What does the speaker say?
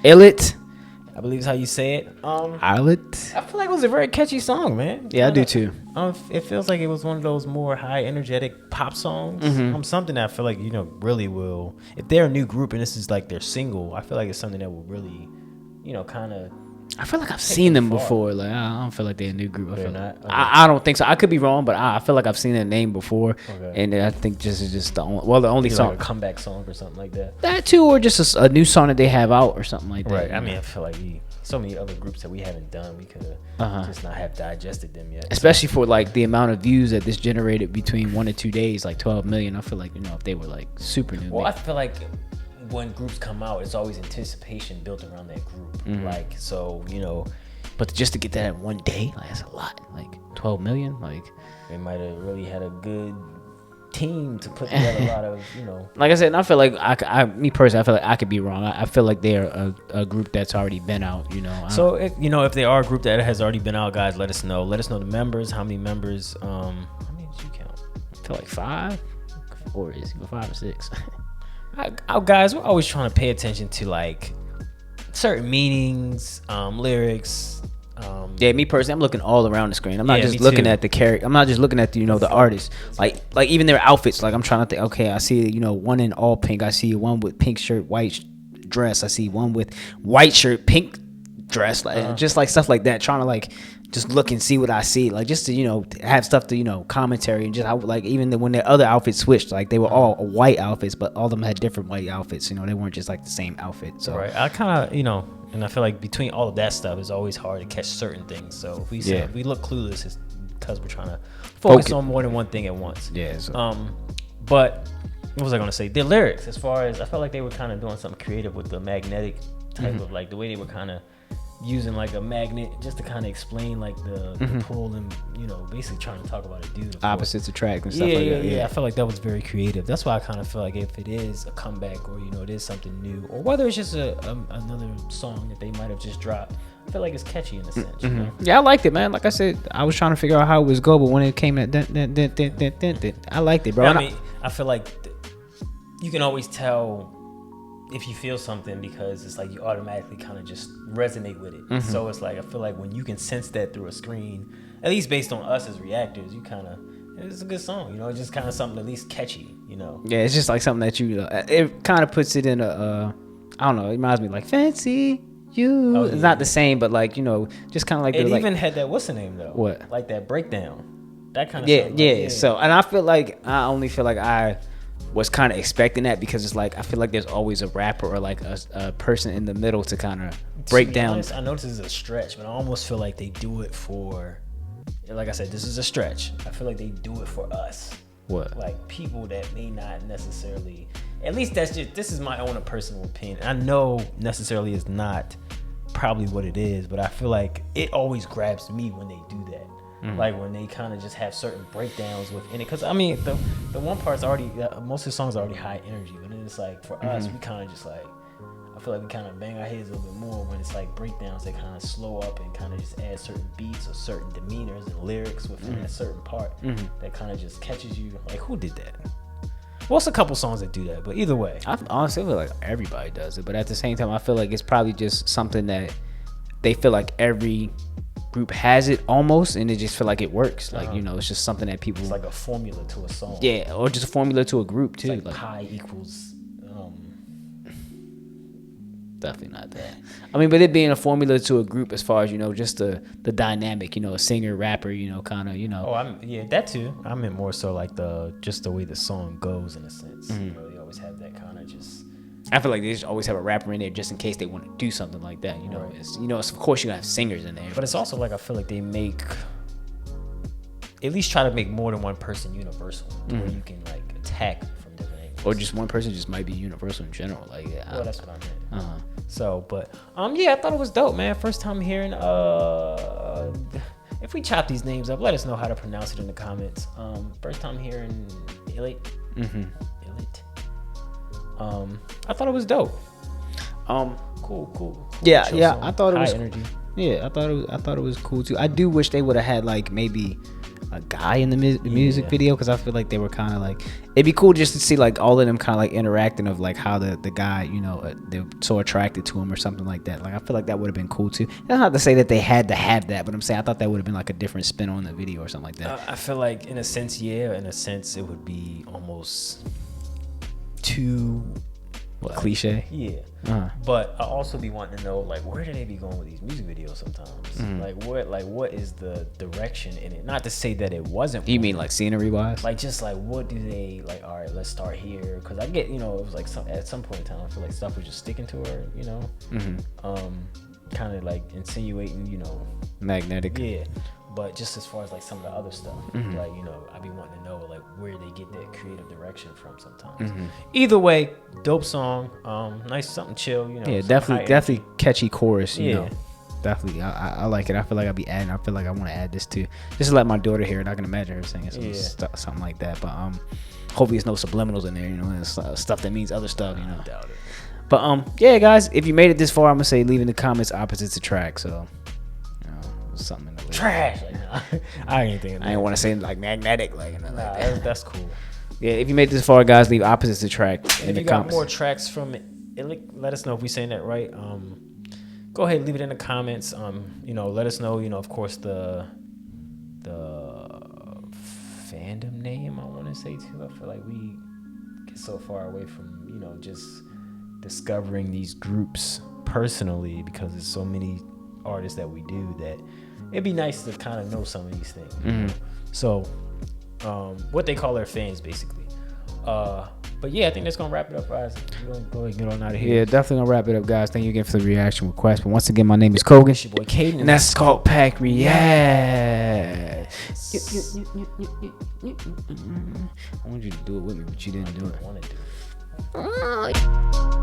ILLIT. I believe is how you say it. ILLIT. I feel like it was a very catchy song, man. Yeah, I do too. It feels like it was one of those more high energetic pop songs. Something that I feel like, really will, if they're a new group and this is like their single, I feel like it's something that will really, kind of. I feel like I've seen them before. Like I don't feel like they're a new group. They're not? Okay. I don't think so. I could be wrong, but I feel like I've seen their name before. Okay. And I think this is just the only song. Like a comeback song or something like that. That too, or just a new song that they have out or something like that. Right. I mean, I feel like so many other groups that we haven't done, we could just not have digested them yet. Especially for like the amount of views that this generated between 1 and 2 days, like 12 million. I feel like if they were like super new. Well, I feel like when groups come out, it's always anticipation built around that group. Like so, But just to get that in 1 day, like that's a lot. Like 12 million, like they might have really had a good team to put together a lot of, Like I said, I feel like me personally, I feel like I could be wrong. I feel like they're a group that's already been out, So if they are a group that has already been out, guys, let us know. Let us know the members. How many members? How many did you count? I feel like 5, or is it 5 or 6? Guys, we're always trying to pay attention to like certain meanings, lyrics. Yeah, me personally, I'm looking all around the screen. I'm not just looking at the character. I'm not just looking at the the artist. Like even their outfits. Like I'm trying to think. Okay, I see one in all pink. I see one with pink shirt, white dress. I see one with white shirt, pink dress. Like just like stuff like that. Trying to like just look and see what I see. Like just to have stuff to commentary and just how like even when their other outfits switched, like they were all white outfits, but all of them had different white outfits. They weren't just like the same outfit. So right, I kind of and I feel like between all of that stuff, it's always hard to catch certain things. So if we look clueless, it's because we're trying to focus on more than one thing at once. Yeah. So. But what was I gonna say? The lyrics, as far as I felt like they were kind of doing something creative with the magnetic type of like the way they were kind of using like a magnet just to kind of explain like the pull and basically trying to talk about a dude. Opposites attract and stuff like that. Yeah, I feel like that was very creative. That's why I kind of feel like if it is a comeback or it is something new or whether it's just another song that they might have just dropped, I feel like it's catchy in a sense. Yeah, I liked it, man. Like I said, I was trying to figure out how it was go, but when it came at I liked it, bro. I mean, I feel like you can always tell if you feel something because it's like you automatically kind of just resonate with it. So it's like I feel like when you can sense that through a screen, at least based on us as reactors, you kind of it's a good song. It's just kind of something at least catchy. Yeah, it's just like something that it kind of puts it in a I don't know. It reminds me like fancy you. Oh, yeah. It's not the same, but like just kind of like it even had that what's the name though? What like that breakdown, that kind of stuff. Yeah. So and I feel like I only feel like I was kind of expecting that because it's like I feel like there's always a rapper or like a person in the middle to kind of break down. Honest, I know this is a stretch, but I almost feel like they do it for, like I said, this is a stretch. I feel like they do it for us. What? Like people that may not necessarily, at least this is my own personal opinion. I know necessarily it's not probably what it is, but I feel like it always grabs me when they do that. Like when they kind of just have certain breakdowns within it, because I mean the one part's already most of the songs are already high energy, but then it's like for us we kind of just like I feel like we kind of bang our heads a little bit more when it's like breakdowns that kind of slow up and kind of just add certain beats or certain demeanors and lyrics within a certain part that kind of just catches you. Like who did that? Well, it's a couple songs that do that, but either way, I honestly feel like everybody does it, but at the same time I feel like it's probably just something that they feel like every group has it almost, and they just feel like it works. Like it's just something that people. It's like a formula to a song. Yeah, or just a formula to a group too. It's like pi equals. Definitely not that. I mean, but it being a formula to a group as far as just the dynamic. A singer, rapper. Kind of. Oh, that too. I meant more so like the way the song goes in a sense. They always have that kind of just. I feel like they just always have a rapper in there just in case they want to do something like that. Right. It's, of course you're gonna have singers in there. But it's also like I feel like they at least try to make more than one person universal, where you can like attack from different angles. Or just one person just might be universal in general. Like well, that's what I meant. So, but yeah, I thought it was dope, man. First time hearing. If we chop these names up, let us know how to pronounce it in the comments. First time hearing ILLIT. ILLIT. I thought it was dope. Cool. Yeah. Song. I thought it was high energy. Yeah, I thought it was cool too. I do wish they would have had like maybe a guy in the music video, because I feel like they were kind of like, it'd be cool just to see like all of them kind of like interacting of like how the guy, you know, they're so attracted to him or something like that. Like I feel like that would have been cool too. That's not to say that they had to have that, but I'm saying I thought that would have been like a different spin on the video or something like that. I feel like in a sense, in a sense it would be almost too cliche. But I also be wanting to know like where do they be going with these music videos sometimes? What is the direction in it? Not to say that it wasn't. You mean like scenery wise? Like just like what do they like? All right, let's start here, because I get, you know, it was like at some point in time I feel like stuff was just sticking to her, you know, kind of like insinuating, you know, magnetic. Yeah. But just as far as like some of the other stuff, like, you know, I be wanting to know like where they get that creative direction from sometimes. Either way, dope song, nice, something chill, you know. Yeah, definitely catchy chorus, you know. Definitely, I like it. I feel like I'll be adding. I feel like I want to add this too, just to let my daughter hear it. I can imagine her singing something like that. But hopefully it's no subliminals in there, you know, and stuff that means other stuff, you know. Doubt it. But yeah, guys, if you made it this far, I'm gonna say leave in the comments opposites attract. So, you know, something in the way. Trash. Like, nah, I ain't thinking. I ain't want to say like magnetic, like, you know, nah, like that. That's cool. Yeah, if you made it this far, guys, leave opposites attract in the comments. If you got more tracks from it, let us know if we saying that right. Go ahead, leave it in the comments. You know, let us know. You know, of course, the fandom name I want to say too. I feel like we get so far away from, you know, just discovering these groups personally, because there's so many artists that we do that it'd be nice to kind of know some of these things. You know? So, what they call their fans, basically. But yeah, I think that's gonna wrap it up, guys. We're gonna go ahead and get on out of here. Yeah, definitely gonna wrap it up, guys. Thank you again for the reaction request. But once again, my name is Kogan. It's your boy Caden, and that's SkulkPack React. I wanted you to do it with me, but you didn't do it. I want to do it.